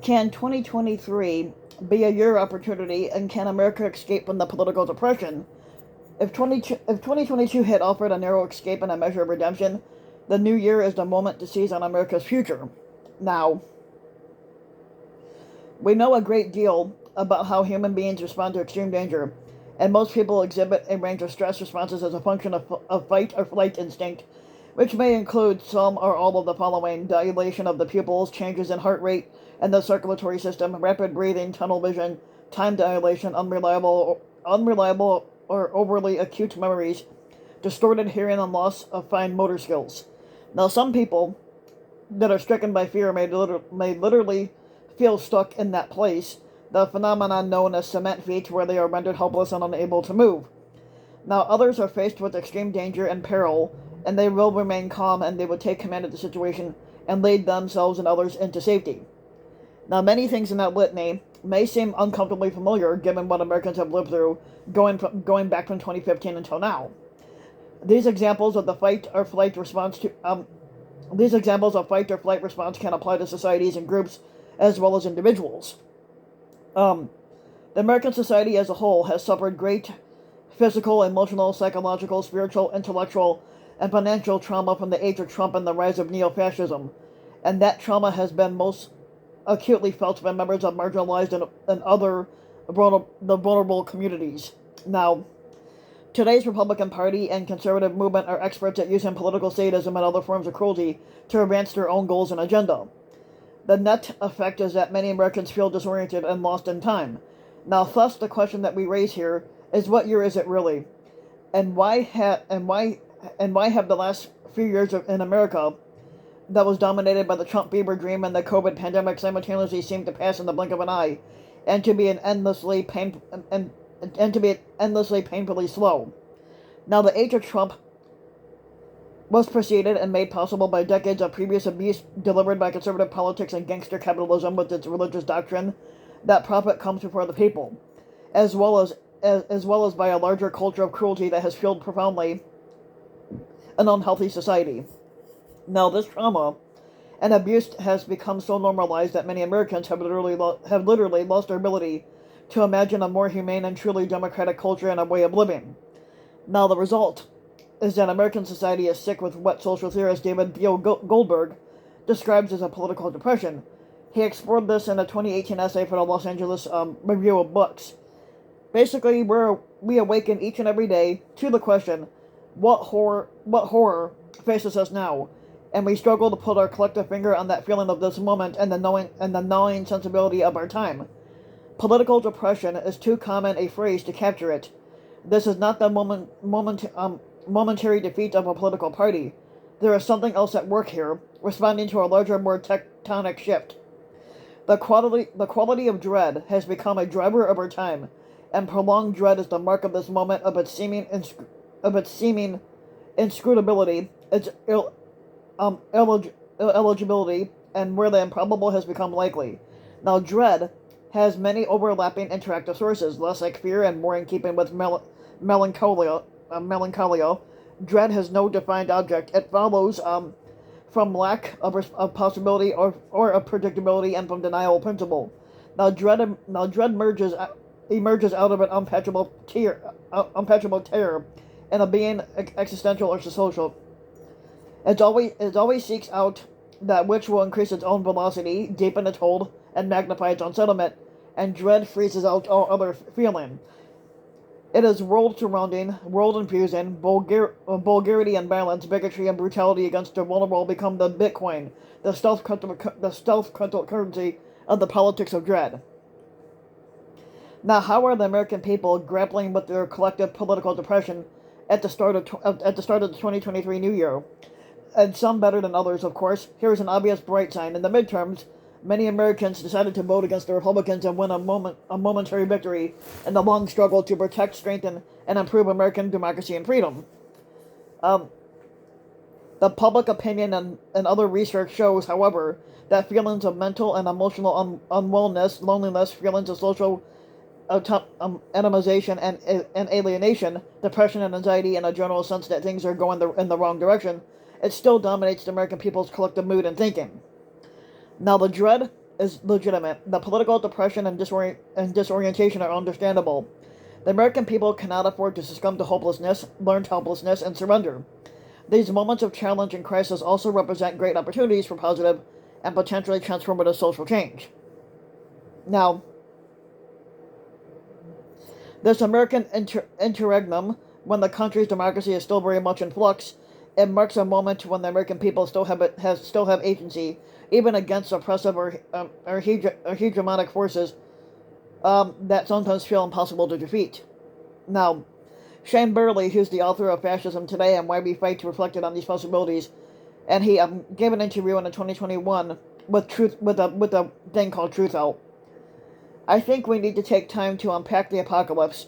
Can 2023 be a year opportunity, and can America escape from the political depression? If 2022 had offered a narrow escape and a measure of redemption, the new year is the moment to seize on America's future. Now, we know a great deal about how human beings respond to extreme danger, and most people exhibit a range of stress responses as a function of fight or flight instinct, which may include some or all of the following: dilation of the pupils, changes in heart rate and the circulatory system, rapid breathing, tunnel vision, time dilation, unreliable or overly acute memories, distorted hearing, and loss of fine motor skills. Now, some people that are stricken by fear may literally feel stuck in that place, the phenomenon known as cement feet, where they are rendered helpless and unable to move. Now, others are faced with extreme danger and peril, and they will remain calm, and they will take command of the situation and lead themselves and others into safety. Now, many things in that litany may seem uncomfortably familiar given what Americans have lived through going back from 2015 until now. These examples of the fight or flight response to these examples of fight or flight response can apply to societies and groups as well as individuals. The American society as a whole has suffered great physical, emotional, psychological, spiritual, intellectual, and financial trauma from the age of Trump and the rise of neo-fascism, and that trauma has been most acutely felt by members of marginalized and other vulnerable communities. Now, today's Republican Party and conservative movement are experts at using political sadism and other forms of cruelty to advance their own goals and agenda. The net effect is that many Americans feel disoriented and lost in time. Now, thus, the question that we raise here is, what year is it really, and why have the last few years in America that was dominated by the Trump fever dream and the COVID pandemic simultaneously seemed to pass in the blink of an eye, and to be endlessly painfully slow. Now, the age of Trump was preceded and made possible by decades of previous abuse delivered by conservative politics and gangster capitalism with its religious doctrine that profit comes before the people, as well as by a larger culture of cruelty that has fueled profoundly an unhealthy society. Now, this trauma and abuse has become so normalized that many Americans have literally lost their ability to imagine a more humane and truly democratic culture and a way of living. Now, the result is that American society is sick with what social theorist David Theo Goldberg describes as a political depression. He explored this in a 2018 essay for the Los Angeles Review of Books. Basically, we awaken each and every day to the question, what horror faces us now? And we struggle to put our collective finger on that feeling of this moment and the gnawing sensibility of our time. Political depression is too common a phrase to capture it. This is not the momentary defeat of a political party. There is something else at work here, responding to a larger, more tectonic shift. The quality of dread has become a driver of our time, and prolonged dread is the mark of this moment of its seeming inscrutability, its eligibility, and where the improbable has become likely. Now, dread has many overlapping interactive sources, less like fear and more in keeping with melancholia. Dread has no defined object. It follows from lack of possibility or of predictability, and from denial of principle. Now, dread emerges out of an unpatchable terror, and a being existential or social. It always seeks out that which will increase its own velocity, deepen its hold, and magnify its own settlement, and dread freezes out all other feeling. It is world surrounding, world infusing, vulgarity and violence, bigotry and brutality against the vulnerable become the Bitcoin, the stealth currency of the politics of dread. Now, how are the American people grappling with their collective political depression at the start of the 2023 New Year? And some better than others, of course. Here is an obvious bright sign. In the midterms, many Americans decided to vote against the Republicans and win a momentary victory in the long struggle to protect, strengthen, and improve American democracy and freedom. The public opinion and other research shows, however, that feelings of mental and emotional unwellness, loneliness, feelings of social atomization and alienation, depression and anxiety, and a general sense that things are going in the wrong direction, it still dominates the American people's collective mood and thinking. Now, the dread is legitimate. The political depression and disorientation are understandable. The American people cannot afford to succumb to hopelessness, learned helplessness, and surrender. These moments of challenge and crisis also represent great opportunities for positive and potentially transformative social change. Now, this American interregnum, when the country's democracy is still very much in flux, it marks a moment when the American people still have agency, even against oppressive or hegemonic forces that sometimes feel impossible to defeat. Now, Shane Burley, who's the author of Fascism Today and Why We Fight, reflected on these possibilities, and he gave an interview in 2021 with a thing called Truth Out. I think we need to take time to unpack the apocalypse.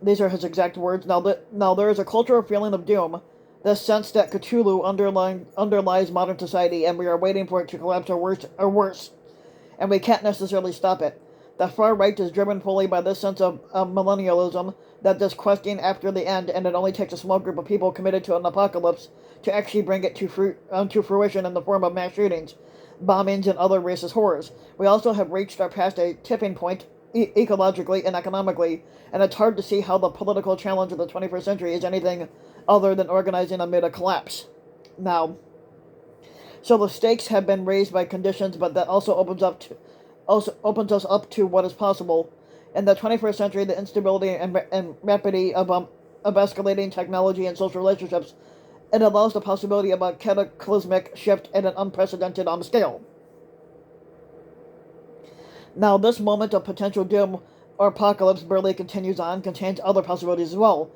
These are his exact words. Now there is a cultural feeling of doom, the sense that Cthulhu underlies modern society, and we are waiting for it to collapse or worse, and we can't necessarily stop it. The far right is driven fully by this sense of millennialism, that this questing after the end, and it only takes a small group of people committed to an apocalypse to actually bring it to fruition in the form of mass shootings, bombings, and other racist horrors. We also have reached or past a tipping point ecologically and economically, and it's hard to see how the political challenge of the 21st century is anything other than organizing amid a collapse. Now, so the stakes have been raised by conditions, but that also opens us up to what is possible. In the 21st century, the instability and rapidity of escalating technology and social relationships, it allows the possibility of a cataclysmic shift at an unprecedented scale. Now, this moment of potential doom or apocalypse, Burley continues on, contains other possibilities as well.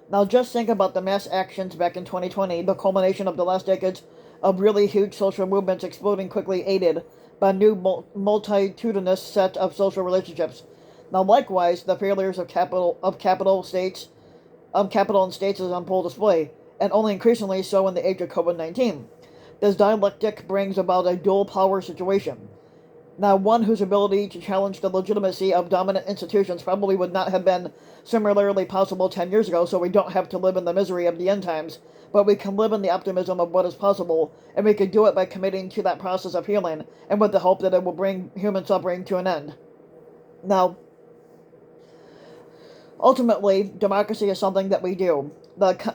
Now, just think about the mass actions back in 2020, the culmination of the last decades of really huge social movements exploding quickly, aided by a new multitudinous set of social relationships. Now, likewise, the failures of capital and states is on full display, and only increasingly so in the age of COVID-19. This dialectic brings about a dual power situation. Now, one whose ability to challenge the legitimacy of dominant institutions probably would not have been similarly possible 10 years ago, so we don't have to live in the misery of the end times, but we can live in the optimism of what is possible, and we can do it by committing to that process of healing, and with the hope that it will bring human suffering to an end. Now, ultimately, democracy is something that we do.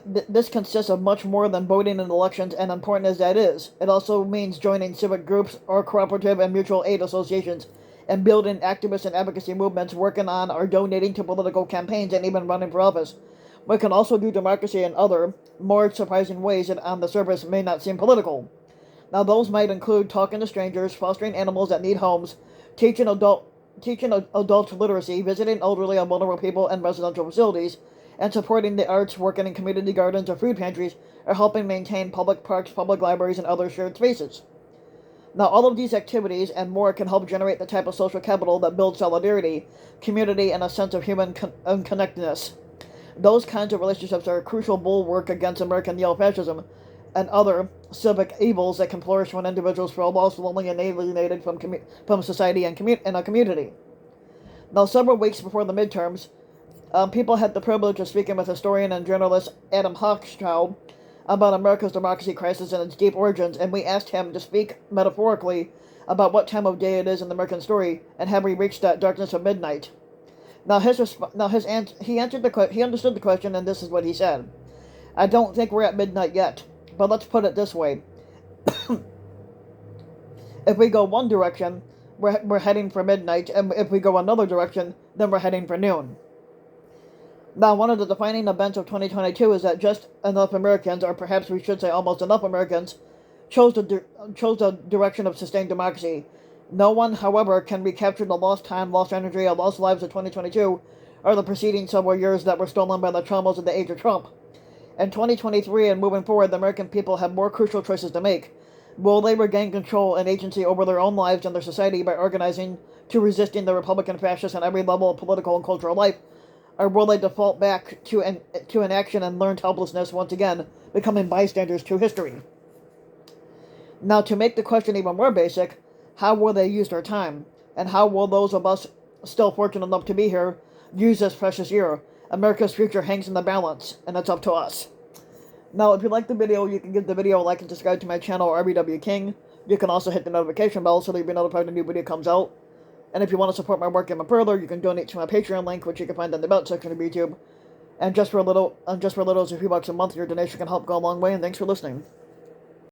This consists of much more than voting in elections, and important as that is, it also means joining civic groups or cooperative and mutual aid associations, and building activist and advocacy movements, working on or donating to political campaigns, and even running for office. We can also do democracy in other, more surprising ways that on the surface may not seem political. Now, those might include talking to strangers, fostering animals that need homes, teaching adult literacy, visiting elderly and vulnerable people in residential facilities, and supporting the arts, working in community gardens or food pantries, or helping maintain public parks, public libraries, and other shared spaces. Now, all of these activities and more can help generate the type of social capital that builds solidarity, community, and a sense of human connectedness. Those kinds of relationships are a crucial bulwark against American neo-fascism and other civic evils that can flourish when individuals feel lost, lonely, and alienated from society and a community. Now, several weeks before the midterms, people had the privilege of speaking with historian and journalist Adam Hochschild about America's democracy crisis and its deep origins, and we asked him to speak metaphorically about what time of day it is in the American story, and have we reached that darkness of midnight. Now, he understood the question, and this is what he said. I don't think we're at midnight yet, but let's put it this way. If we go one direction, we're heading for midnight, and if we go another direction, then we're heading for noon. Now, one of the defining events of 2022 is that just enough Americans, or perhaps we should say almost enough Americans, chose the direction of sustained democracy. No one, however, can recapture the lost time, lost energy, or lost lives of 2022, or the preceding several years that were stolen by the traumas of the age of Trump. In 2023 and moving forward, the American people have more crucial choices to make. Will they regain control and agency over their own lives and their society by organizing to resisting the Republican fascists on every level of political and cultural life? Or will they default back to inaction and learned helplessness once again, becoming bystanders to history? Now, to make the question even more basic, how will they use their time? And how will those of us still fortunate enough to be here use this precious year? America's future hangs in the balance, and it's up to us. Now, if you like the video, you can give the video a like and subscribe to my channel, RBW King. You can also hit the notification bell so that you'll be notified when a new video comes out. And if you want to support my work even further, you can donate to my Patreon link, which you can find in the About section of YouTube. And just for little as a few bucks a month, your donation can help go a long way, and thanks for listening.